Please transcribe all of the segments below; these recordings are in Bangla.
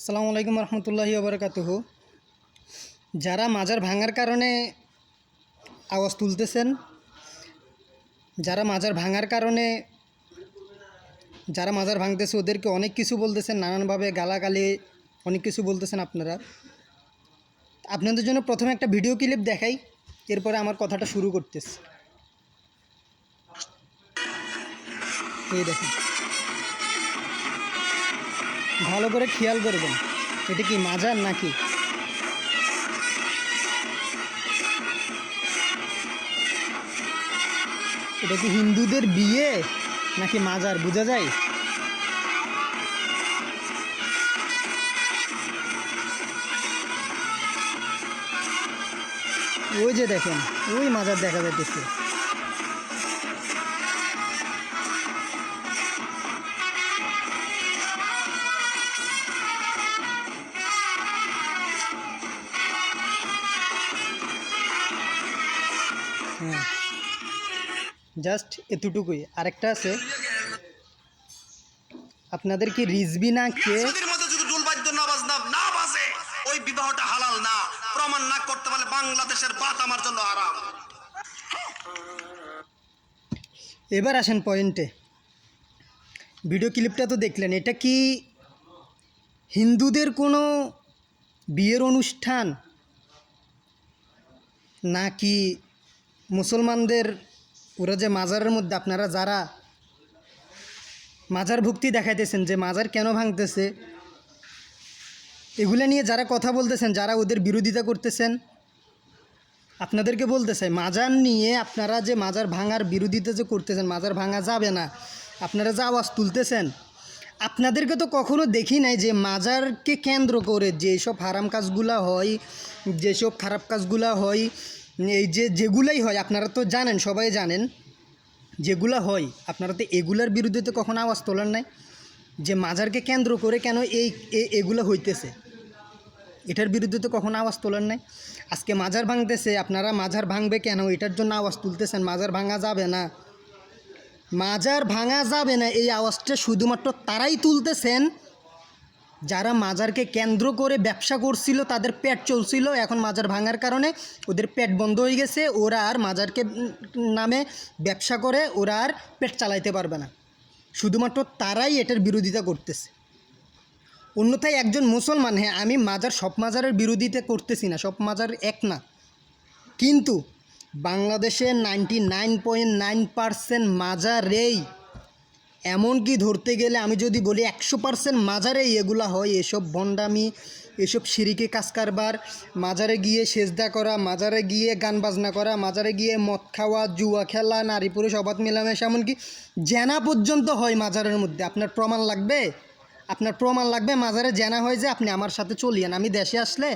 আসসালামু আলাইকুম রহমতুল্লাহি ওবরাকাতুহু। যারা মাজার ভাঙার কারণে আওয়াজ তুলতেছেন, যারা মাজার ভাঙার কারণে যারা মাজার ভাঙতেছে ওদেরকে অনেক কিছু বলতেছেন, নানানভাবে গালাগালি অনেক কিছু বলতেছেন। আপনাদের জন্য প্রথমে একটা ভিডিও ক্লিপ দেখাই, এরপরে আমার কথাটা শুরু করতেছি। এই দেখেন, ভালো করে খেয়াল করবেন, এটা কি মাজার নাকি? এটা কি হিন্দুদের বিয়ে নাকি মাজার বোঝা যায়? ওই যে দেখেন, ওই মাজার দেখা যাইতেছে। হ্যাঁ, জাস্ট এতটুকুই। আরেকটা আছে, আপনাদের কি রিজবি না কে যদি দুলবাদ্য না বাজে ওই বিবাহটা হালাল না, প্রমাণ না করতে পারলে বাংলাদেশের বাত আমার জন্য হারাম। এবার আসেন পয়েন্টে। ভিডিও ক্লিপটা তো দেখলেন, এটা কি হিন্দুদের কোনো বিয়ের অনুষ্ঠান নাকি মুসলমানদের? ওরা যে মাজারের মধ্যে আপনারা যারা মাজার ভক্তি দেখাইতেছেন, যে মাজার কেন ভাঙতেছে, এগুলো নিয়ে যারা কথা বলতেছেন, যারা ওদের বিরোধিতা করতেছেন, আপনাদেরকে বলতেছে মাজার নিয়ে আপনারা যে মাজার ভাঙার বিরোধিতা যে করতেছেন, মাজার ভাঙা যাবে না, আপনারা যে আওয়াজ তুলতেছেন, আপনাদেরকে তো কখনো দেখি নাই যে মাজারকে কেন্দ্র করে যেসব হারাম কাজগুলা হয়, যেসব খারাপ কাজগুলা হয়, এই যেগুলাই হয় আপনারা তো জানেন, সবাই জানেন যেগুলা হয়, আপনারা তো এগুলার বিরুদ্ধে তো কখনো আওয়াজ তোলেন নাই। যে মাজারকে কেন্দ্র করে কেন এগুলো হইতেছে, এটার বিরুদ্ধে তো কখনো আওয়াজ তোলেন নাই। আজকে মাজার ভাঙতেছে, আপনারা মাজার ভাঙবে কেন এটার জন্য আওয়াজ তুলতেছেন। মাজার ভাঙা যাবে না, মাজার ভাঙা যাবে না, এই আওয়াজটা শুধুমাত্র তারাই তুলতেছেন যারা মাজারকে কেন্দ্র করে ব্যবসা করছিল, তাদের পেট চলছিল। এখন মাজার ভাঙার কারণে ওদের পেট বন্ধ হয়ে গেছে, ওরা আর মাজারকে নামে ব্যবসা করে ওরা আর পেট চালাইতে পারবে না। শুধুমাত্র তারাই এটার বিরোধিতা করতেছে। অন্যথায় একজন মুসলমান, হ্যাঁ আমি সব মাজারের বিরোধিতা করতেছি না, সব মাজার এক না, কিন্তু বাংলাদেশের 99.9% মাজারেই, এমনকি ধরতে গেলে আমি যদি বলি 100% মাজারেই এগুলা হয়, এসব ভণ্ডামি, এসব শিরিকি কাজ কারবার, মাজারে গিয়ে সেজদা করা, মাজারে গিয়ে গান বাজনা করা, মাজারে গিয়ে মদ খাওয়া, জুয়া খেলা, নারী পুরুষ অবাধ মেলামেশা, এমনকি জেনা পর্যন্ত হয় মাজারের মধ্যে। আপনার প্রমাণ লাগবে? আপনার প্রমাণ লাগবে মাজারে জেনা হয় যে আপনি আমার সাথে চলিয়েন, আমি দেশে আসলে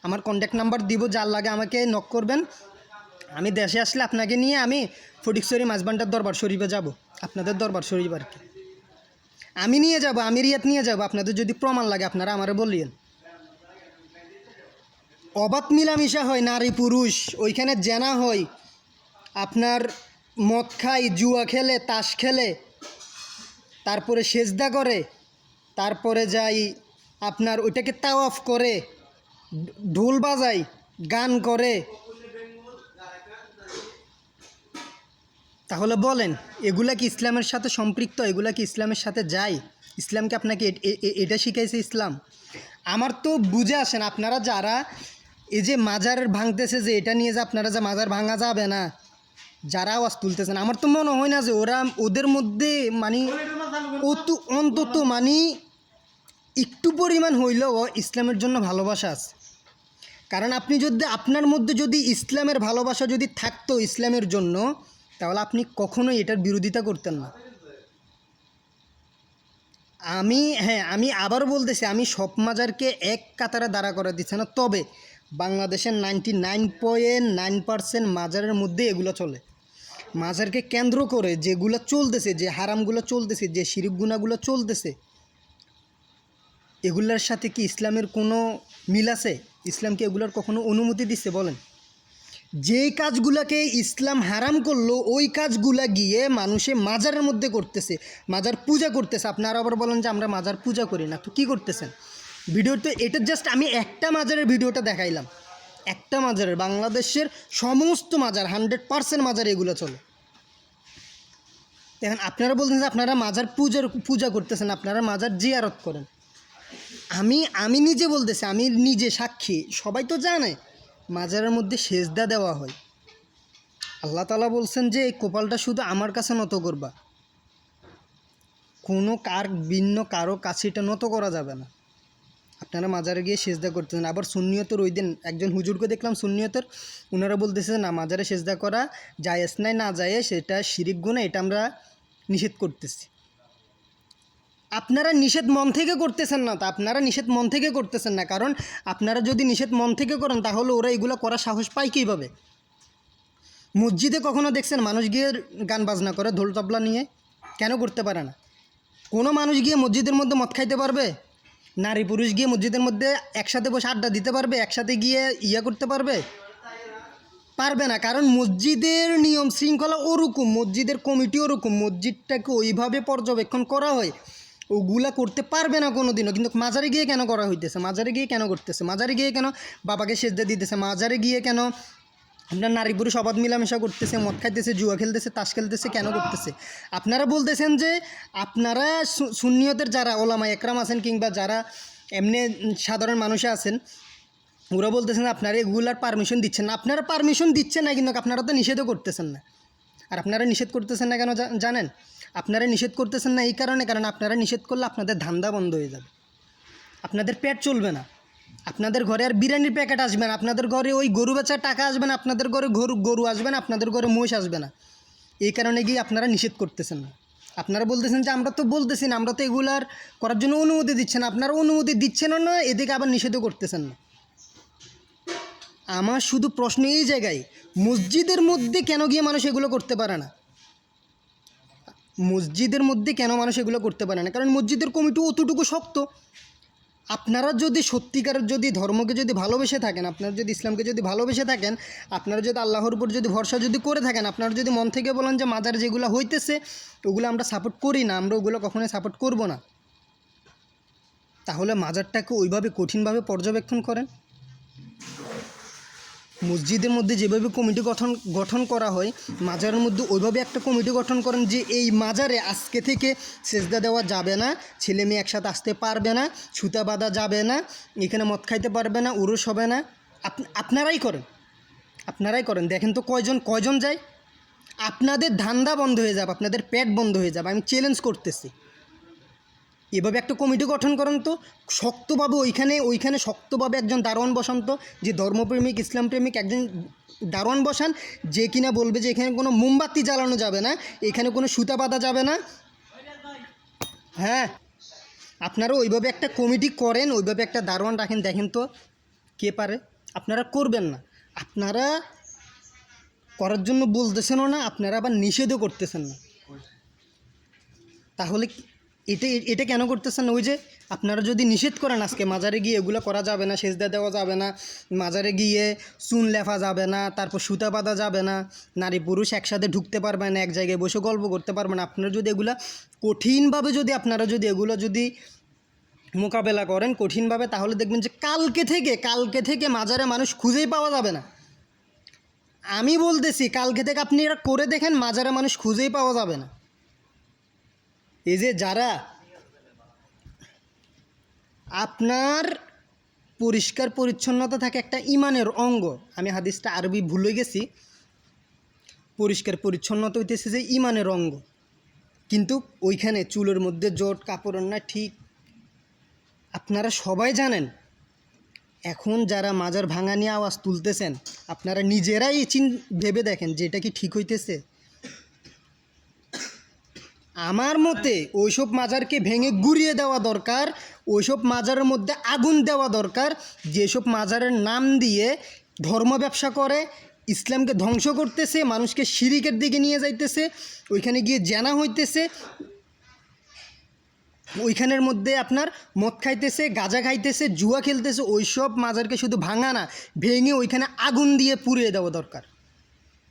আমার কন্ট্যাক্ট নাম্বার দিব, যার লাগে আমাকে নক করবেন। আমি দেশে আসলে আপনাকে নিয়ে আমি ফটিকছড়ি মাঝবান্ডার দরবার শরীফে যাব, আপনাদের দরবার শরীফ আর কি, আমি নিয়ে যাব, আমি রিয়াত নিয়ে যাব। আপনাদের যদি প্রমাণ লাগে আপনারা আমারে বলিয়েন। অবাধ মিলামিশা হয় নারী পুরুষ, ওইখানে জেনা হয়, আপনার মদ খায়, জুয়া খেলে, তাস খেলে, তারপরে সেজদা করে, তারপরে যাই আপনার ওইটাকে তাওয়াফ করে, ঢোল বাজায়, গান করে। তাহলে বলেন এগুলা কি ইসলামের সাথে সম্পৃক্ত? এগুলা কি ইসলামের সাথে যায়? ইসলামকে আপনাকে এটা শিখাইছে ইসলাম? আমার তো বুঝে আসেন, আপনারা যারা এই যে মাজার ভাঙতেছে, যে এটা নিয়ে যে আপনারা যে মাজার ভাঙা যাবে না যারা আওয়াজ তুলতেছেন, আমার তো মনে হয় না যে ওদের মধ্যে মানে অন্তত মানে একটু পরিমাণ হইলেও ইসলামের জন্য ভালোবাসা আছে। কারণ আপনি যদি আপনার মধ্যে যদি ইসলামের ভালোবাসা যদি থাকতো ইসলামের জন্য, তাহলে আপনি কখনোই এটার বিরোধিতা করতেন না। আমি আবার বলতেছি, আমি সব মাজারকে এক কাতারে দাঁড়া করে দিচ্ছি না, তবে বাংলাদেশের 99.9% মাজারের মধ্যে এগুলো চলে। মাজারকে কেন্দ্র করে যেগুলো চলতেছে, যে হারামগুলো চলতেছে, যে শিরক গুনাহগুলো চলতেছে, এগুলোর সাথে কি ইসলামের কোনো মিল আছে? ইসলাম কি এগুলোর কখনো অনুমতি দিচ্ছে বলেন? যেই কাজগুলোকে ইসলাম হারাম করলো ওই কাজগুলা গিয়ে মানুষে মাজারের মধ্যে করতেছে, মাজার পূজা করতেছে। আপনারা আবার বলেন যে আমরা মাজার পূজা করি না, তো কী করতেছেন? ভিডিওতে এটা জাস্ট আমি একটা মাজারের ভিডিওটা দেখাইলাম, একটা মাজারের, বাংলাদেশের সমস্ত মাজার 100% মাজার এগুলো চলে। এখন আপনারা বলছেন যে আপনারা মাজার পূজা করতেছেন, আপনারা মাজার জিয়ারত করেন। আমি নিজে বলতেছি, আমি নিজে সাক্ষী, সবাই তো জানে মাজারের মধ্যে সেজদা দেওয়া হয়। আল্লাহ তাআলা বলছেন যে এই কপালটা শুধু আমার কাছে নত করবা, কোনো ভিন্ন কারো কাছে এটা নত করা যাবে না। আপনারা মাজারে গিয়ে সেজদা করতেছেন। আবার সুন্নিয়তের ওই দিন একজন হুজুরকে দেখলাম সুন্নিয়তের, ওনারা বলতেছে না মাজারে সেজদা করা জায়েজ নাই, না জায়েজ, সেটা শিরিক গুনাহ, এটা আমরা নিষেধ করতেছি। আপনারা নিষেধ মন থেকে করতেছেন না, তা আপনারা নিষেধ মন থেকে করতেছেন না, কারণ আপনারা যদি নিষেধ মন থেকে করেন তাহলে ওরা এগুলো করার সাহস পায় কীভাবে? মসজিদে কখনো দেখছেন মানুষ গিয়ে গান বাজনা করে ঢোল তবলা নিয়ে? কেন করতে পারে না? কোনো মানুষ গিয়ে মসজিদের মধ্যে মদ খাইতে পারবে? নারী পুরুষ গিয়ে মসজিদের মধ্যে একসাথে বসে আড্ডা দিতে পারবে? একসাথে গিয়ে করতে পারবে? পারবে না, কারণ মসজিদের নিয়ম শৃঙ্খলা ওরকম, মসজিদের কমিটি ওরকম, মসজিদটাকে ওইভাবে পর্যবেক্ষণ করা হয়, ওগুলা করতে পারবে না কোনো দিনও। কিন্তু মাজারে গিয়ে কেন করা হইতেছে? মাজারে গিয়ে কেন করতেছে? মাজারে গিয়ে কেন বাবাকে সেজদা দিতেছে? মাজারে গিয়ে কেন আপনার নারী পুরুষ অবাধ মিলামেশা করতেছে, মদ খাইতেছে, জুয়া খেলতেছে, তাস খেলতেছে? কেন করতেছে? আপনারা বলতেছেন যে আপনারা সুন্নিয়তের যারা ওলামা একরাম আছেন কিংবা যারা এমনি সাধারণ মানুষে আছেন, ওরা বলতেছেন আপনারা এগুলার পারমিশন দিচ্ছেন না। আপনারা পারমিশন দিচ্ছেন না, কিন্তু আপনারা তো নিষেধও করতেছেন না। আর আপনারা নিষেধ করতেছেন না কেন জানেন? আপনারা নিষেধ করতেছেন না এই কারণে, কারণ আপনারা নিষেধ করলে আপনাদের ধান্দা বন্ধ হয়ে যাবে, আপনাদের পেট চলবে না, আপনাদের ঘরে আর বিরিয়ানির প্যাকেট আসবে না, আপনাদের ঘরে ওই গরু বেচার টাকা আসবে না, আপনাদের ঘরে গরু আসবে না, আপনাদের ঘরে মহিষ আসবে না। এই কারণে গিয়ে আপনারা নিষেধ করতেছেন না। আপনারা বলতেছেন যে আমরা তো বলতেছি না, আমরা তো এগুলার করার জন্য অনুমতি দিচ্ছেন না। আপনারা অনুমতি দিচ্ছেনও না, এদিকে আবার নিষেধও করতেছেন না। আমার শুধু প্রশ্ন এই জায়গায়, মসজিদের মধ্যে কেন গিয়ে মানুষ এগুলো করতে পারে না? মসজিদের মধ্যে কেন মানুষ এগুলো করতে পারে না? কারণ মসজিদের কমিটি অতটুকু শক্ত। আপনারা যদি সত্যিকারের যদি ধর্মকে যদি ভালোবেসে থাকেন, আপনারা যদি ইসলামকে যদি ভালোবেসে থাকেন, আপনারা যদি আল্লাহর উপর যদি ভরসা যদি করে থাকেন, আপনারা যদি মন থেকে বলেন যে মাজার যেগুলো হইতেছে ওগুলো আমরা সাপোর্ট করি না, আমরা ওগুলো কখনোই সাপোর্ট করব না, তাহলে মাজারটাকে ওইভাবে কঠিনভাবে পর্যবেক্ষণ করেন। মসজিদের মধ্যে যেভাবে কমিটি গঠন করা হয়, মাজারের মধ্যে ওইভাবে একটা কমিটি গঠন করেন যে এই মাজারে আজকে থেকে সেজদা দেওয়া যাবে না, ছেলে মেয়ে একসাথে আসতে পারবে না, সুতা বাঁধা যাবে না, এখানে মদ খাইতে পারবে না, উরুস হবে না। আপনারাই করেন, দেখেন তো কয়জন যায়? আপনাদের ধান্দা বন্ধ হয়ে যাবে, আপনাদের পেট বন্ধ হয়ে যাবে। আমি চ্যালেঞ্জ করতেছি, এভাবে একটা কমিটি গঠন করেন তো শক্তভাবে, ওইখানে শক্তভাবে একজন দারোয়ান বসান তো, যে ধর্মপ্রেমিক ইসলামপ্রেমিক একজন দারোয়ান বসান, যে কিনা বলবে যে এখানে কোনো মোমবাতি জ্বালানো যাবে না, এখানে কোনো সুতা বাঁধা যাবে না। হ্যাঁ, আপনারা ওইভাবে একটা কমিটি করেন, ওইভাবে একটা দারোয়ান রাখেন, দেখেন তো কে পারে। আপনারা করবেন না, আপনারা করার জন্য বলতেছেনও না, আপনারা আবার নিষেধও করতেছেন না। তাহলে এটা কেন করতেছেন? ওই যে আপনারা যদি নিষেধ করেন আজকে মাজারে গিয়ে এগুলো করা যাবে না, সেজদা দেওয়া যাবে না, মাজারে গিয়ে চুন লেফা যাবে না, তারপর সুতা বাঁধা যাবে না, নারী পুরুষ একসাথে ঢুকতে পারবে না, এক জায়গায় বসে গল্প করতে পারবে না, আপনারা যদি এগুলো কঠিনভাবে আপনারা যদি এগুলো যদি মোকাবেলা করেন কঠিনভাবে, তাহলে দেখবেন যে কালকে থেকে মাজারে মানুষ খুঁজেই পাওয়া যাবে না। আমি বলতেছি কালকে থেকে আপনি এটা করে দেখেন, মাজারে মানুষ খুঁজেই পাওয়া যাবে না। এই যে যারা আপনার পরিষ্কার পরিচ্ছন্নতা থাকে একটা ইমানের অঙ্গ, আমি হাদিসটা আরবি ভুলে গেছি, পরিষ্কার পরিচ্ছন্নতা হইতেছে যে ইমানের অঙ্গ, কিন্তু ওইখানে চুলের মধ্যে জট, কাপড় না, ঠিক আপনারা সবাই জানেন। এখন যারা মাজার ভাঙা নিয়ে আওয়াজ তুলতেছেন, আপনারা নিজেরাই ভেবে দেখেন যে এটা কি ঠিক হইতেছে? আমার মতে ওইসব মাজারকে ভেঙে গুড়িয়ে দেওয়া দরকার, ওইসব মাজারের মধ্যে আগুন দেওয়া দরকার। যেসব মাজারের নাম দিয়ে ধর্ম ব্যবসা করে, ইসলামকে ধ্বংস করতেছে, মানুষকে শিরিকের দিকে নিয়ে যাইতেছে, ওইখানে গিয়ে জানা হইতেছে, ওইখানের মধ্যে আপনার মদ খাইতেছে, গাঁজা খাইতেছে, জুয়া খেলতেছে, ওইসব মাজারকে শুধু ভাঙা না, ভেঙে ওইখানে আগুন দিয়ে পুড়িয়ে দেওয়া দরকার,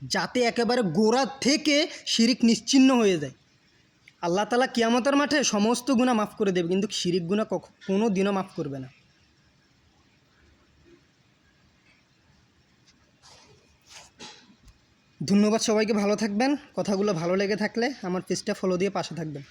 যাতে একেবারে গোড়া থেকে শিরিক নিশ্চিহ্ন হয়ে যায়। আল্লাহ তাআলা কিয়ামতের মাঠে সমস্ত গুনাহ মাফ করে দেবে, কিন্তু শিরিক গুনাহ কোনো দিনও মাফ করবে না। ধন্যবাদ সবাইকে, ভালো থাকবেন। কথাগুলো ভালো লেগে থাকলে আমার পেজটা ফলো দিয়ে পাশে থাকবেন।